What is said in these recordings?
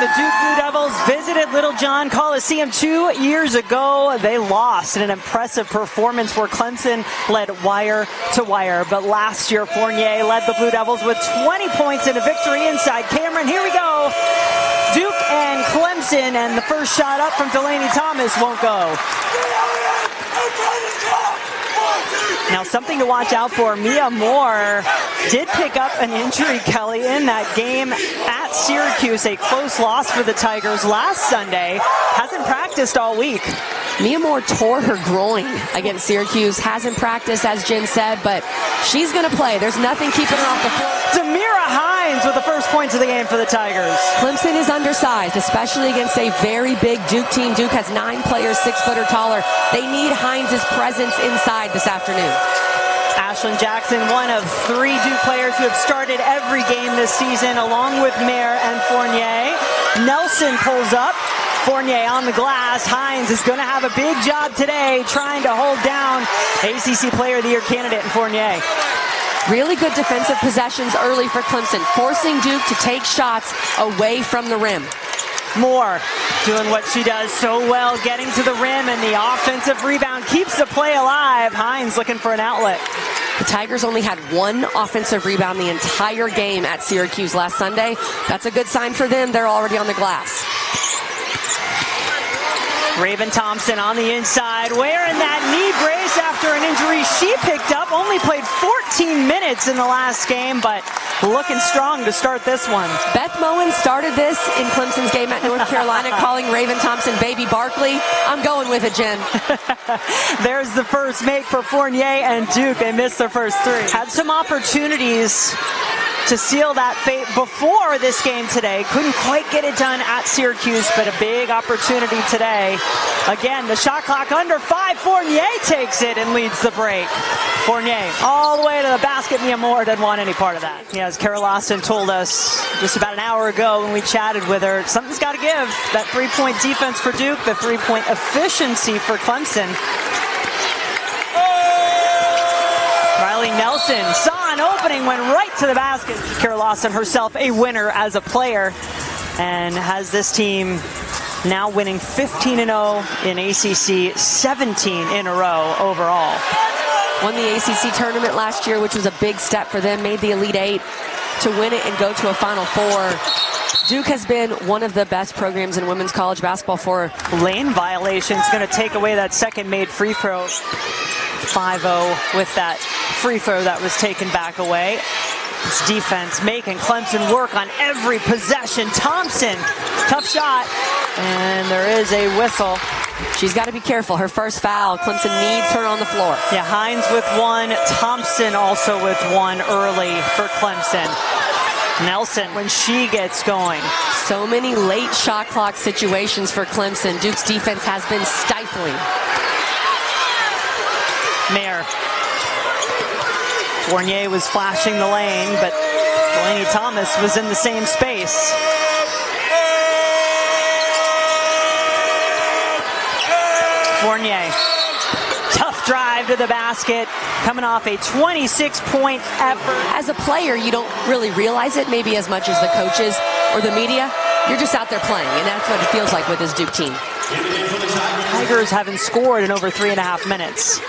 The Duke Blue Devils visited Littlejohn Coliseum 2 years ago. They lost in an impressive performance where Clemson led wire to wire. But last year, Fournier led the Blue Devils with 20 points in a victory inside Cameron. Here we go. Duke and Clemson, and the first shot up from Delaney Thomas won't go. Now, something to watch out for. Mia Moore did pick up an injury, Kelly, in that game at Syracuse. A close loss for the Tigers last Sunday. Hasn't practiced all week. Mia Moore tore her groin against Syracuse. Hasn't practiced, as Jen said, but she's going to play. There's nothing keeping her off the floor. Demeara Hinds with the first points of the game for the Tigers. Clemson is undersized, especially against a very big Duke team. Duke has 9 players 6 foot or taller. They need Hinds' presence inside this afternoon. Ashlyn Jackson, one of 3 Duke players who have started every game this season, along with Mayer and Fournier. Nelson pulls up. Fournier on the glass. Hinds is going to have a big job today trying to hold down ACC Player of the Year candidate in Fournier. Really good defensive possessions early for Clemson, forcing Duke to take shots away from the rim. Moore doing what she does so well, getting to the rim, and the offensive rebound keeps the play alive. Hinds looking for an outlet. The Tigers only had 1 offensive rebound the entire game at Syracuse last Sunday. That's a good sign for them. They're already on the glass. Raven Thompson on the inside, wearing that knee brace after an injury she picked up. Only played 14 minutes in the last game, but looking strong to start this one. Beth Moen started this in Clemson's game at North Carolina, calling Raven Thompson Baby Barkley. I'm going with it, Jen. There's the first make for Fournier and Duke. They missed their first 3. Had some opportunities to seal that fate before this game today. Couldn't quite get it done at Syracuse, but a big opportunity today. Again, the shot clock under 5. Fournier takes it and leads the break. Fournier all the way to the basket. Mia Moore didn't want any part of that. Yeah, as Kara Lawson told us just about an hour ago when we chatted with her, something's got to give. That 3-point defense for Duke, the 3-point efficiency for Clemson. Riley Nelson saw an opening, went right to the basket. Kara Lawson herself a winner as a player and has this team now winning 15-0 in ACC, 17 in a row overall. Won the ACC tournament last year, which was a big step for them, made the Elite 8 to win it and go to a Final Four. Duke has been one of the best programs in women's college basketball for lane violations. Going to take away that second made free throw. 5-0 with that free throw that was taken back away. It's defense making Clemson work on every possession. Thompson, tough shot, and there is a whistle. She's got to be careful. Her first foul. Clemson needs her on the floor. Yeah, Hinds with 1. Thompson also with 1 early for Clemson. Nelson when she gets going. So many late shot clock situations for Clemson. Duke's defense has been stifling. Mayer. Fournier was flashing the lane, but Delaney Thomas was in the same space. Fournier. Tough drive to the basket, coming off a 26-point effort. As a player, you don't really realize it, maybe as much as the coaches or the media. You're just out there playing, and that's what it feels like with this Duke team. Tigers haven't scored in over 3.5 minutes.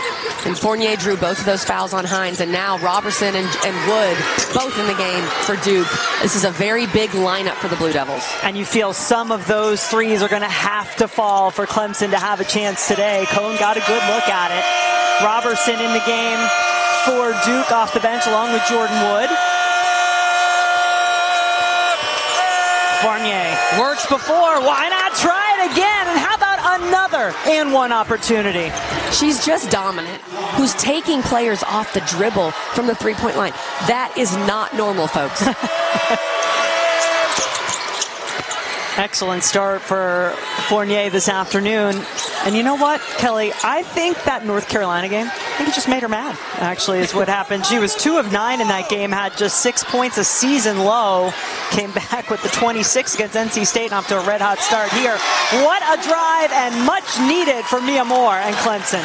And Fournier drew both of those fouls on Hinds, and now Robertson and Wood both in the game for Duke. This is a very big lineup for the Blue Devils. And you feel some of those threes are going to have to fall for Clemson to have a chance today. Kohn got a good look at it. Robertson in the game for Duke off the bench along with Jordan Wood. Fournier works before. Why not try it again? And how about another and 1 opportunity? She's just dominant. Who's taking players off the dribble from the 3-point line. That is not normal, folks. Excellent start for Fournier this afternoon. And you know what, Kelly? I think that North Carolina game, I think it just made her mad, actually, is what happened. She was 2 of 9 in that game, had just 6 points, a season low. Came back with the 26 against NC State and off to a red-hot start here. What a drive and much needed for Mia Moore and Clemson.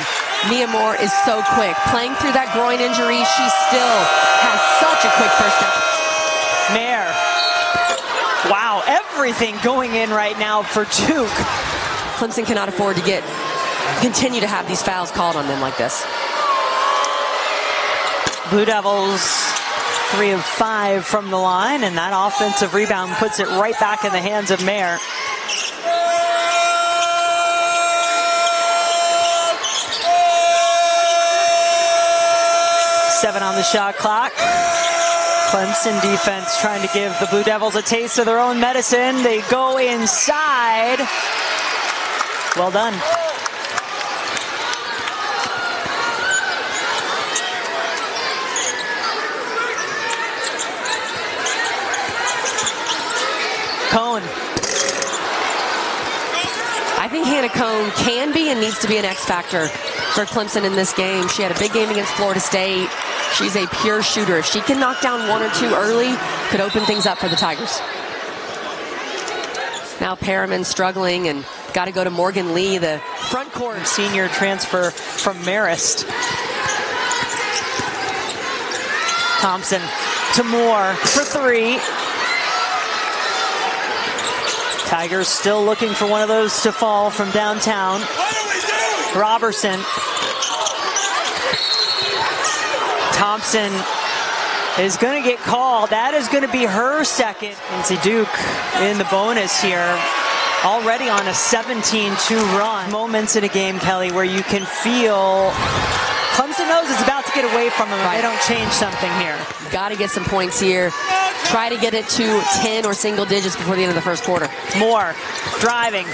Mia Moore is so quick. Playing through that groin injury, she still has such a quick first step. Mayer. Wow. Wow, everything going in right now for Duke. Clemson cannot afford to continue to have these fouls called on them like this. Blue Devils 3 of 5 from the line, and that offensive rebound puts it right back in the hands of Mayer. Seven on the shot clock. Clemson defense trying to give the Blue Devils a taste of their own medicine. They go inside. Well done. Kohn. I think Hannah Kohn can be and needs to be an X factor for Clemson in this game. She had a big game against Florida State. She's a pure shooter. If she can knock down one or two early, could open things up for the Tigers. Now Perriman struggling and got to go to Morgan Lee, the front court. Senior transfer from Marist. Thompson to Moore for three. Tigers still looking for one of those to fall from downtown. Robertson. Thompson is going to get called. That is going to be her second. NC Duke in the bonus here. Already on a 17-2 run. Moments in a game, Kelly, where you can feel Clemson knows it's about to get away from them if they don't change something here. Got to get some points here. Try to get it to 10 or single digits before the end of the first quarter. Moore driving.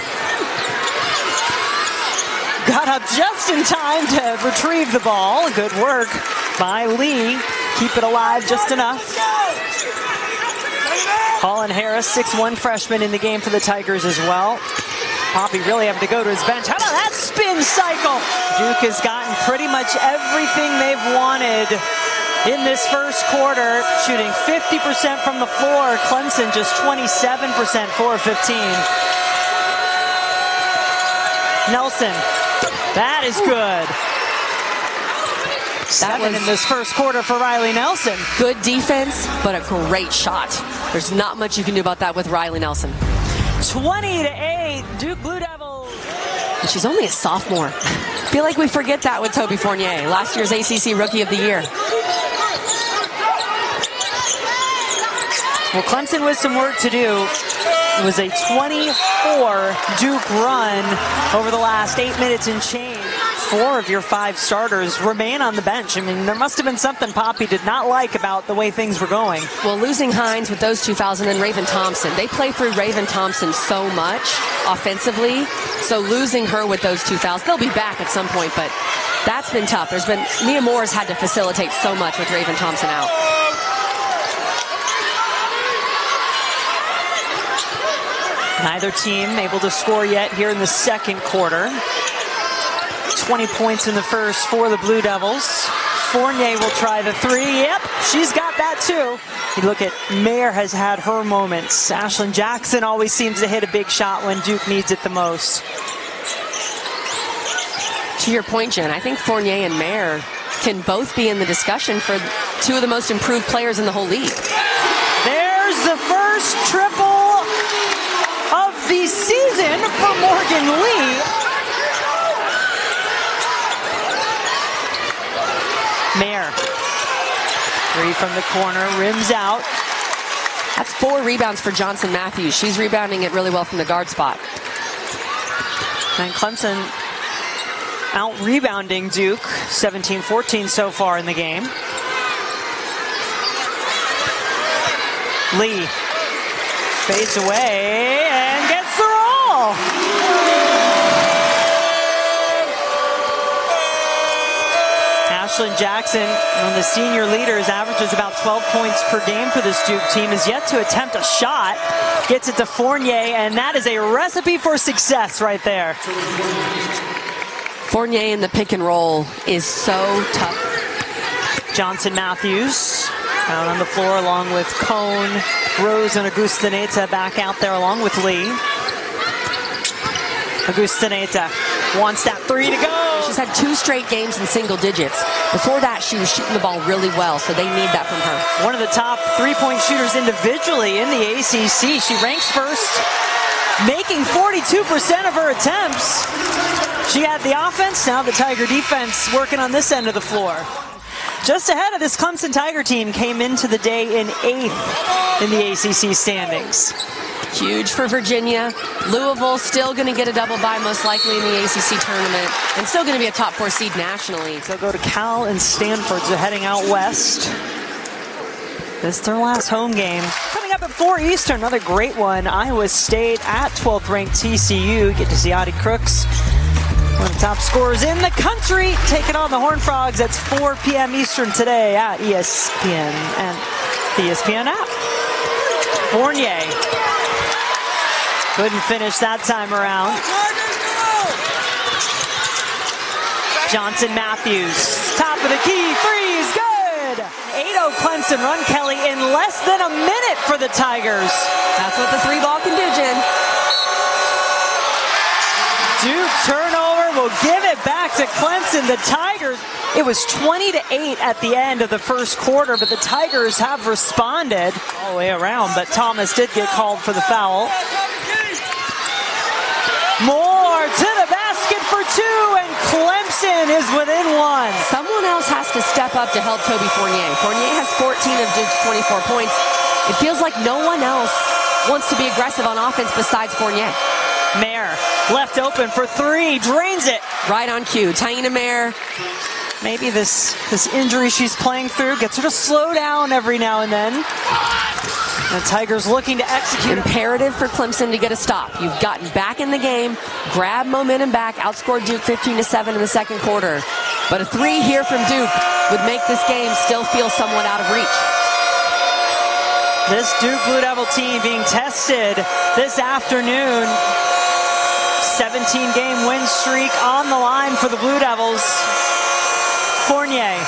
Got up just in time to retrieve the ball. Good work by Lee. Keep it alive just enough. Colin Harris, 6'1" freshman in the game for the Tigers as well. Poppy really having to go to his bench. How about that spin cycle? Duke has gotten pretty much everything they've wanted in this first quarter, shooting 50% from the floor. Clemson just 27%, 4 of 15. Nelson, that is good. Seven in this first quarter for Riley Nelson. Good defense, but a great shot. There's not much you can do about that with Riley Nelson. 20-8, Duke Blue Devils. And she's only a sophomore. I feel like we forget that with Toby Fournier, last year's ACC Rookie of the Year. Well, Clemson with some work to do. It was a 24 Duke run over the last 8 minutes and change. 4 of your 5 starters remain on the bench. I mean, there must have been something Poppy did not like about the way things were going. Well, losing Hinds with those 2 fouls and then Raven Thompson. They play through Raven Thompson so much offensively. So losing her with those 2 fouls, they'll be back at some point, but that's been tough. Mia Moore's had to facilitate so much with Raven Thompson out. Neither team able to score yet here in the second quarter. 20 points in the first for the Blue Devils. Fournier will try the 3. Yep, she's got that too. You look at Mayer has had her moments. Ashlyn Jackson always seems to hit a big shot when Duke needs it the most. To your point, Jen, I think Fournier and Mayer can both be in the discussion for 2 of the most improved players in the whole league. There's the first triple of the season for Morgan Lee. Mayer, 3 from the corner, rims out. That's 4 rebounds for Johnson Matthews. She's rebounding it really well from the guard spot. And Clemson out-rebounding Duke, 17-14 so far in the game. Lee fades away and gets the roll. Ashlyn Jackson, one of the senior leaders, averages about 12 points per game for this Duke team, is yet to attempt a shot. Gets it to Fournier, and that is a recipe for success right there. Fournier in the pick and roll is so tough. Johnson Matthews out on the floor along with Kohn, Rose, and Agustineta back out there along with Lee. Agustineta wants that 3 to go. She's had 2 straight games in single digits. Before that, she was shooting the ball really well, so they need that from her. One of the top three-point shooters individually in the ACC. She ranks first, making 42% of her attempts. She had the offense, now the Tiger defense working on this end of the floor. Just ahead of this Clemson Tiger team came into the day in 8th in the ACC standings. Huge for Virginia. Louisville still going to get a double bye most likely in the ACC tournament and still going to be a top 4 seed nationally. They'll go to Cal and Stanford, so heading out west. This is their last home game. Coming up at 4 Eastern, another great one. Iowa State at 12th ranked TCU. Get to see Audie Crooks, one of the top scorers in the country, taking on the Horned Frogs. That's 4 p.m. Eastern today at ESPN and the ESPN app. Fournier couldn't finish that time around. Johnson Matthews, top of the key, three's good. 8-0 Clemson run, Kelly, in less than a minute for the Tigers. That's what the 3-ball can do, Jen. Duke turnover will give it back to Clemson. The Tigers, it was 20-8 at the end of the first quarter, but the Tigers have responded all the way around, but Thomas did get called for the foul. More to the basket for 2, and Clemson is within 1. Someone else has to step up to help Toby Fournier. Fournier has 14 of Duke's 24 points. It feels like no one else wants to be aggressive on offense besides Fournier. Mayer left open for 3, drains it. Right on cue. Taina Mayer. Maybe this injury she's playing through gets her to slow down every now and then. The Tigers looking to execute. Imperative for Clemson to get a stop. You've gotten back in the game, grab momentum back, outscored Duke 15-7 in the second quarter. But a 3 here from Duke would make this game still feel somewhat out of reach. This Duke Blue Devil team being tested this afternoon. 17-game win streak on the line for the Blue Devils. Fournier,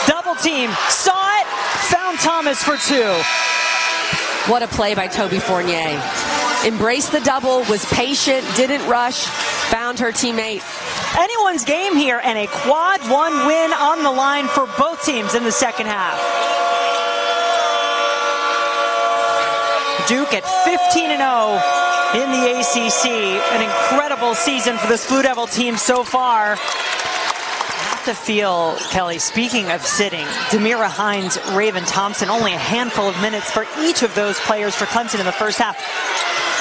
double team, saw it, found Thomas for 2. What a play by Toby Fournier. Embraced the double, was patient, didn't rush, found her teammate. Anyone's game here, and a quad 1 win on the line for both teams in the second half. Duke at 15-0 in the ACC. An incredible season for this Blue Devil team so far. I have to feel, Kelly, speaking of sitting, Demeara Hinds, Raven Thompson, only a handful of minutes for each of those players for Clemson in the first half.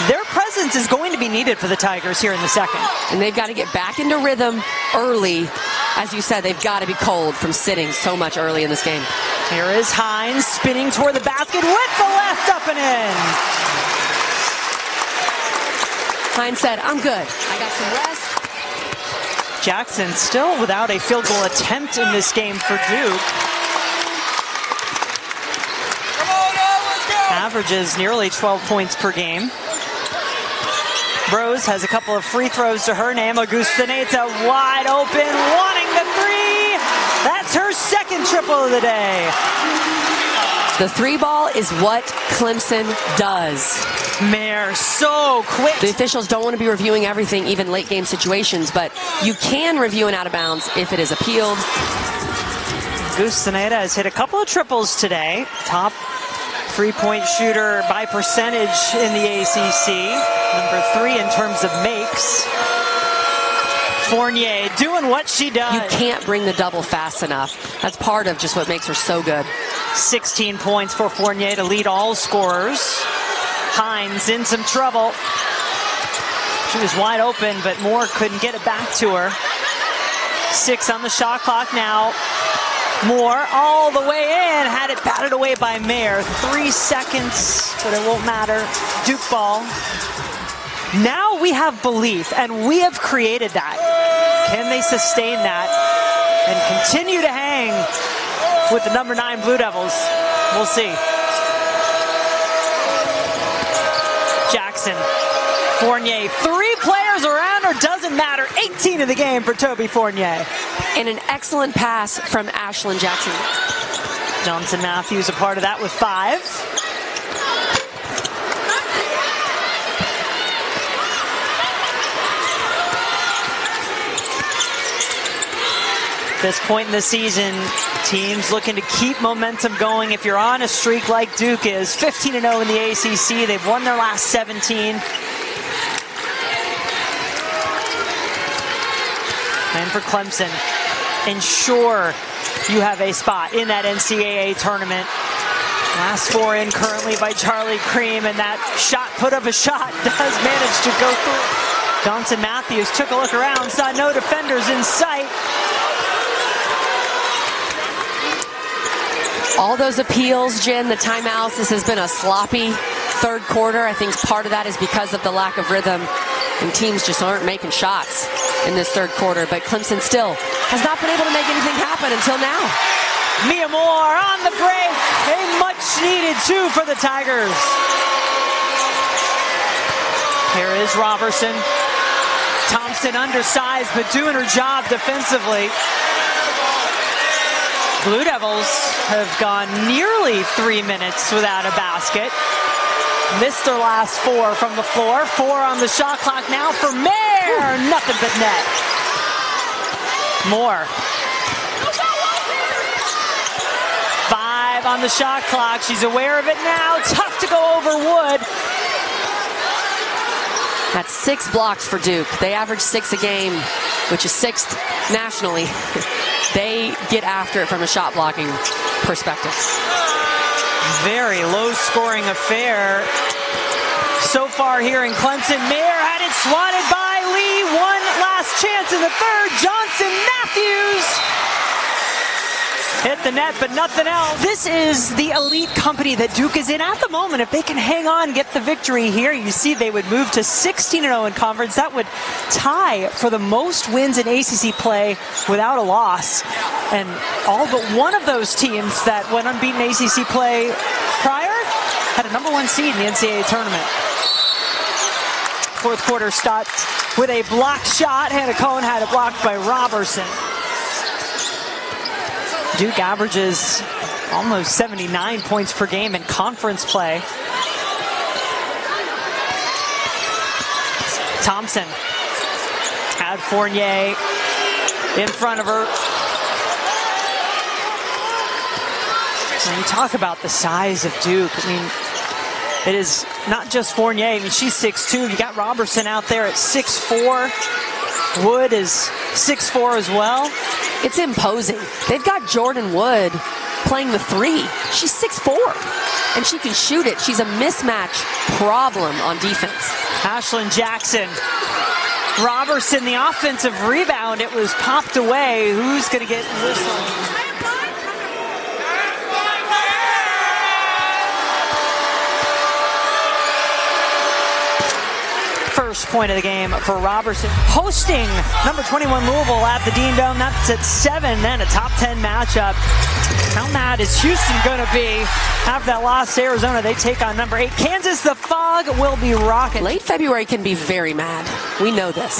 Their presence is going to be needed for the Tigers here in the second. And they've got to get back into rhythm early. As you said, they've got to be cold from sitting so much early in this game. Here is Hinds spinning toward the basket with the left up and in. Hinds said, I'm good. I got some rest. Jackson still without a field goal attempt in this game for Duke. Averages nearly 12 points per game. Rose has a couple of free throws to her name. Augustineta wide open, wanting the 3. That's her second triple of the day. The 3-ball is what Clemson does. Mayer so quick. The officials don't want to be reviewing everything, even late game situations, but you can review an out of bounds if it is appealed. Augustineta has hit a couple of triples today. Top 3-point shooter by percentage in the ACC. Number 3 in terms of makes. Fournier doing what she does. You can't bring the double fast enough. That's part of just what makes her so good. 16 points for Fournier to lead all scorers. Hinds in some trouble. She was wide open, but Moore couldn't get it back to her. 6 on the shot clock now. Moore all the way in, had it batted away by Mayer. 3 seconds, but it won't matter. Duke ball. Now we have belief, and we have created that. Can they sustain that and continue to hang with the number 9 Blue Devils? We'll see. Jackson, Fournier, 3 players around her, doesn't matter. 18 of the game for Toby Fournier. And an excellent pass from Ashlyn Jackson. Johnson Matthews a part of that with 5. this point in the season, teams looking to keep momentum going. If you're on a streak like Duke is, 15-0 in the ACC. They've won their last 17. And for Clemson, ensure you have a spot in that NCAA tournament. Last four in currently by Charlie Cream, and that shot put up a shot does manage to go through. Johnson Matthews took a look around, saw no defenders in sight. All those appeals, Jen, the timeouts, this has been a sloppy third quarter. I think part of that is because of the lack of rhythm, and teams just aren't making shots in this third quarter. But Clemson still has not been able to make anything happen until now. Mia Moore on the break. A much-needed two for the Tigers. Here is Robertson. Thompson undersized, but doing her job defensively. Blue Devils have gone nearly 3 minutes without a basket. Missed their last four from the floor. 4 on the shot clock now for Mayer. Nothing but net. Moore. 5 on the shot clock. She's aware of it now. Tough to go over Wood. That's 6 blocks for Duke. They average 6 a game, which is 6th nationally. They get after it from a shot blocking perspective. Very low scoring affair so far here in Clemson. Mayer had it swatted by Lee. One last chance in the third. Johnson Matthews hit the net, but nothing else. This is the elite company that Duke is in at the moment. If they can hang on, get the victory here, you see they would move to 16-0 in conference. That would tie for the most wins in ACC play without a loss. And all but one of those teams that went unbeaten ACC play prior had a #1 seed in the NCAA tournament. Fourth quarter start with a blocked shot. Hannah Kohn had it blocked by Robertson. Duke averages almost 79 points per game in conference play. Thompson had Fournier in front of her. When you talk about the size of Duke, I mean, it is not just Fournier. I mean, she's 6'2". You got Robertson out there at 6'4". Wood is 6'4" as well. It's imposing. They've got Jordan Wood playing the 3. She's 6'4", and she can shoot it. She's a mismatch problem on defense. Ashlyn Jackson. Robertson, the offensive rebound. It was popped away. Who's going to get this one? First point of the game for Robertson. Hosting number 21 Louisville at the Dean Dome. That's at 7, then a top 10 matchup. How mad is Houston going to be after that loss to Arizona? They take on number 8 Kansas. The fog will be rocking. Late February can be very mad. We know this.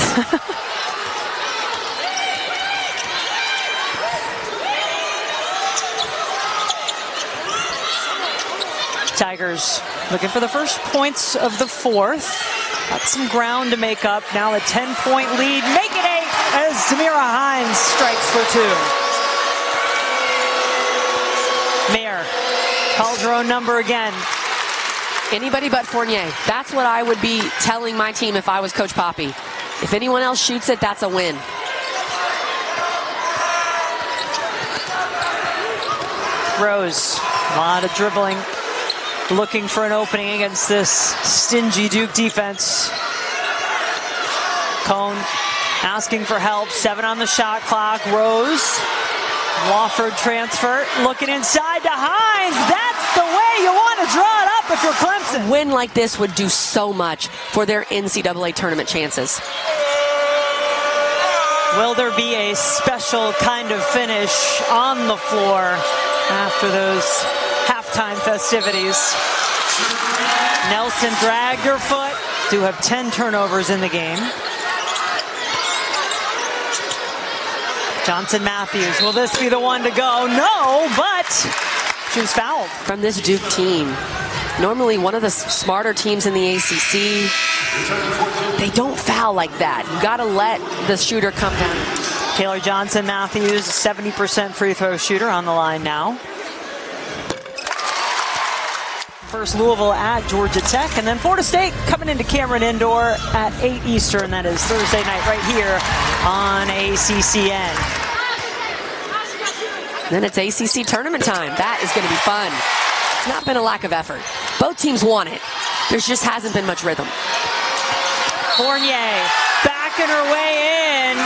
Tigers looking for the first points of the fourth. Got some ground to make up. Now a 10-point lead. Make it 8 as Demeara Hinds strikes for 2. Mayer calls her own number again. Anybody but Fournier. That's what I would be telling my team if I was Coach Poppy. If anyone else shoots it, that's a win. Rose, a lot of dribbling. Looking for an opening against this stingy Duke defense. Kohn asking for help. 7 on the shot clock. Rose, Wofford transfer. Looking inside to Hinds. That's the way you want to draw it up if you're Clemson. A win like this would do so much for their NCAA tournament chances. Will there be a special kind of finish on the floor after those halftime festivities? Nelson dragged her foot. Do have 10 turnovers in the game. Johnson Matthews, will this be the one to go? No, but she was fouled. From this Duke team, normally one of the smarter teams in the ACC, they don't foul like that. You got to let the shooter come down. Taylor Johnson Matthews, 70% free throw shooter on the line now. First Louisville at Georgia Tech, and then Florida State coming into Cameron Indoor at 8 Eastern. That is Thursday night right here on ACCN. Then it's ACC tournament time. That is going to be fun. It's not been a lack of effort. Both teams want it. There just hasn't been much rhythm. Fournier backing her way in.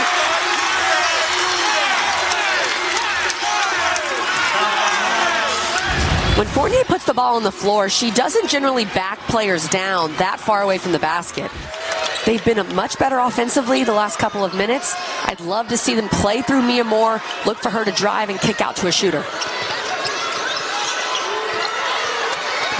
When Fournier puts the ball on the floor, she doesn't generally back players down that far away from the basket. They've been much better offensively the last couple of minutes. I'd love to see them play through Mia Moore, look for her to drive and kick out to a shooter.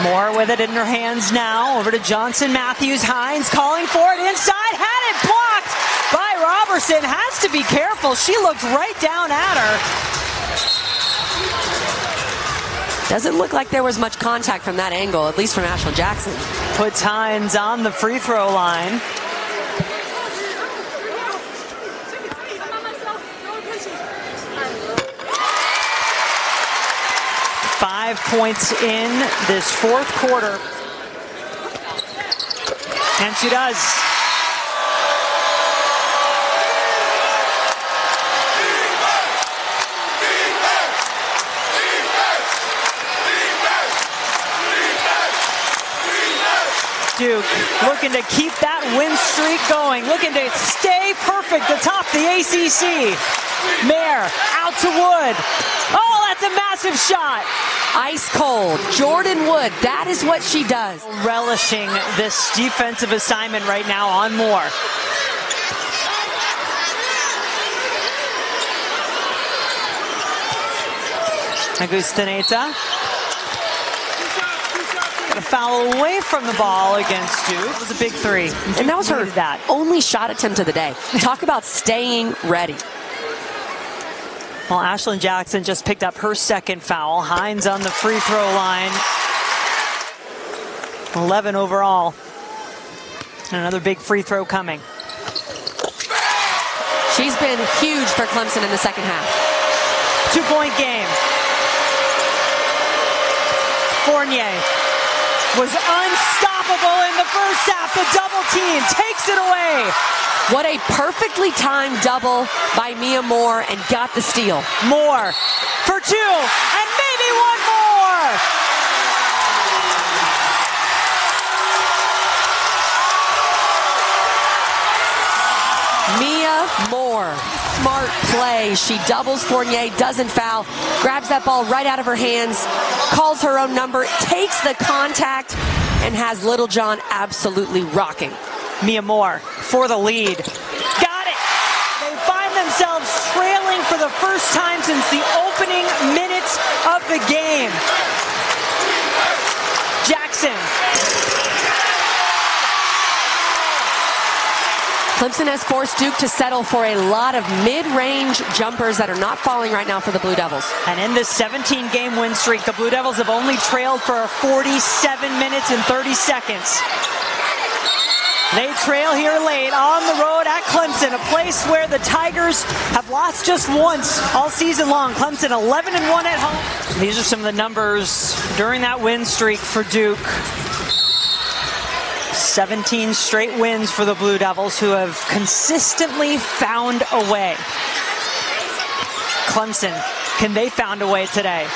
Moore with it in her hands now. Over to Johnson Matthews. Hinds calling for it inside. Had it blocked by Robertson. Has to be careful. She looked right down at her. Doesn't look like there was much contact from that angle, at least from Ashlyn Jackson. Puts Hinds on the free throw line. Five points in this fourth quarter. And she does. Duke looking to keep that win streak going, looking to stay perfect atop the ACC. Mayer out to Wood. Oh, that's a massive shot. Ice cold. Jordan Wood, that is what she does. Relishing this defensive assignment right now on Moore. Agustineta. A foul away from the ball against Duke. It was a big three. And that was her only shot attempt of the day. Talk about staying ready. Well, Ashlyn Jackson just picked up her second foul. Hinds on the free throw line. 11 overall. And another big free throw coming. She's been huge for Clemson in the second half. 2-point game. Fournier was unstoppable in the first half. The double team takes it away. What a perfectly timed double by Mia Moore, and got the steal. Moore for two, and maybe one more. Mia Moore, smart play. She doubles Fournier, doesn't foul, grabs that ball right out of her hands, calls her own number, takes the contact, and has Littlejohn absolutely rocking. Mia Moore for the lead. Got it! They find themselves trailing for the first time since the opening minutes of the game. Jackson. Clemson has forced Duke to settle for a lot of mid-range jumpers that are not falling right now for the Blue Devils. And in this 17-game win streak, the Blue Devils have only trailed for 47 minutes and 30 seconds. They trail here late on the road at Clemson, a place where the Tigers have lost just once all season long. Clemson 11-1 at home. These are some of the numbers during that win streak for Duke. 17 straight wins for the Blue Devils, who have consistently found a way. Clemson, can they found a way today?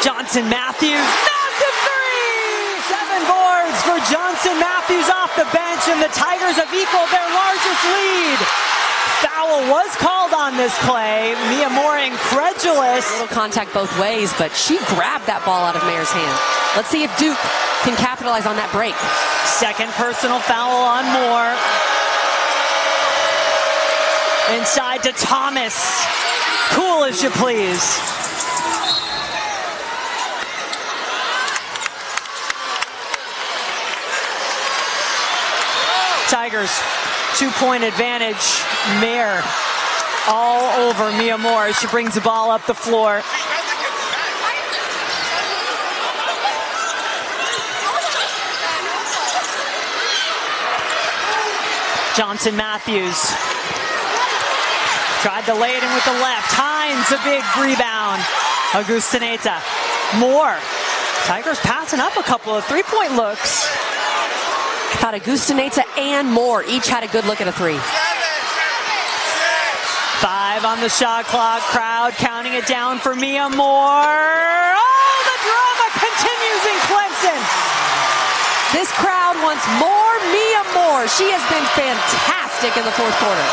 Johnson Matthews, massive three! 7 boards for Johnson Matthews off the bench, and the Tigers have equaled their largest lead. Foul was called on this play. Mia Moore incredulous. A little contact both ways, but she grabbed that ball out of Mayer's hand. Let's see if Duke can capitalize on that break. Second personal foul on Moore. Inside to Thomas. Cool as you please. Tigers, 2-point advantage. Mayer all over Mia Moore as she brings the ball up the floor. Johnson Matthews Tried to lay it in with the left. Hinds, a big rebound. Augustineta. Moore. Tigers passing up a couple of three-point looks. I thought Augustineta and Moore each had a good look at a three. 5 on the shot clock. Crowd counting it down for Mia Moore. Oh, the drama continues in Clemson. This crowd wants more Mia Moore. She has been fantastic in the fourth quarter.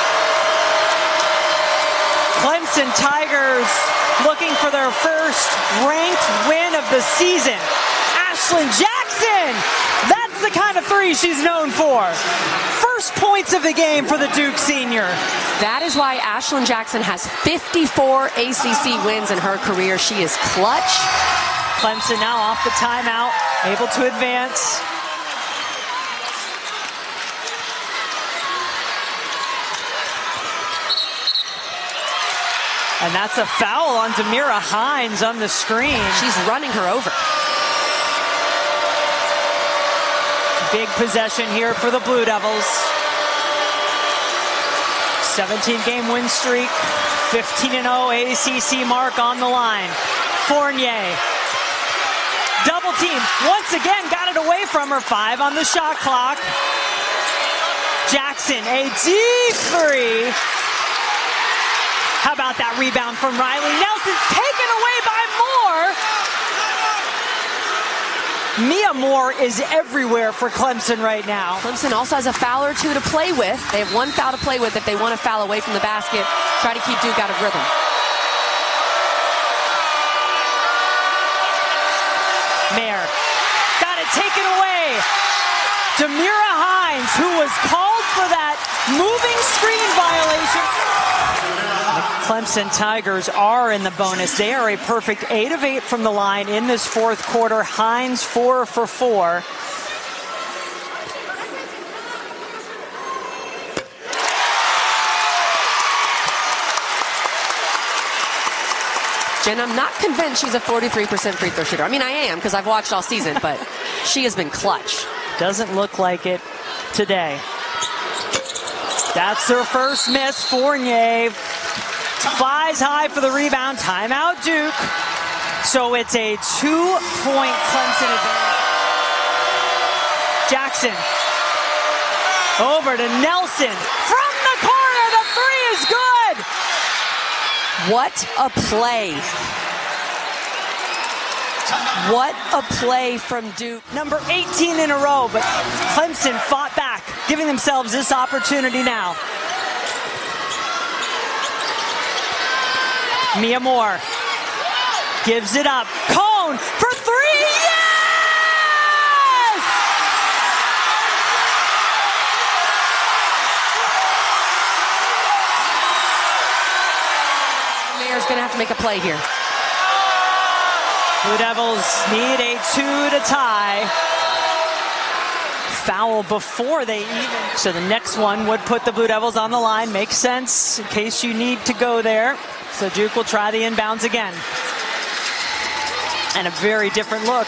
Clemson Tigers looking for their first ranked win of the season. Ashlyn Jackson, that's the kind of three she's known for. First points of the game for the Duke senior. That is why Ashlyn Jackson has 54 ACC wins in her career. She is clutch. Clemson now off the timeout, able to advance. And that's a foul on Demeara Hinds on the screen. She's running her over. Big possession here for the Blue Devils. 17-game win streak, 15-0 ACC mark on the line. Fournier, double team, once again got it away from her. 5 on the shot clock. Jackson, a deep three. How about that rebound from Riley? Nelson's taken away by Moore. Mia Moore is everywhere for Clemson right now. Clemson also has a foul or two to play with. They have one foul to play with if they want to foul away from the basket, try to keep Duke out of rhythm. Mayer got it taken away. Demeara Hinds, who was called for that moving screen violation. The Clemson Tigers are in the bonus. They are a perfect 8 of 8 from the line in this fourth quarter. Hinds 4 for 4. Jen, I'm not convinced she's a 43% free throw shooter. I mean, I am because I've watched all season, but she has been clutch. Doesn't look like it today. That's her first miss. Fournier flies high for the rebound. Timeout Duke. So it's a 2-point Clemson advantage. Jackson over to Nelson from the corner. The three is good. What a play. What a play from Duke. Number 18 in a row, but Clemson fought back, giving themselves this opportunity now. Mia Moore gives it up. Kohn for three. Yes! Mayer's going to have to make a play here. Blue Devils need a 2 to tie. Foul before they even. So the next one would put the Blue Devils on the line. Makes sense in case you need to go there. So Duke will try the inbounds again. And a very different look.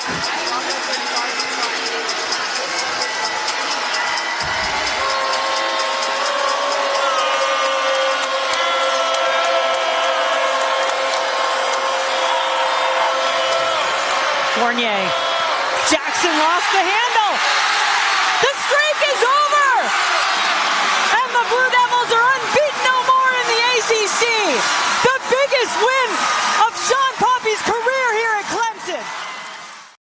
Fournier. Jackson lost the handle. The streak is over. And the Blue Devils are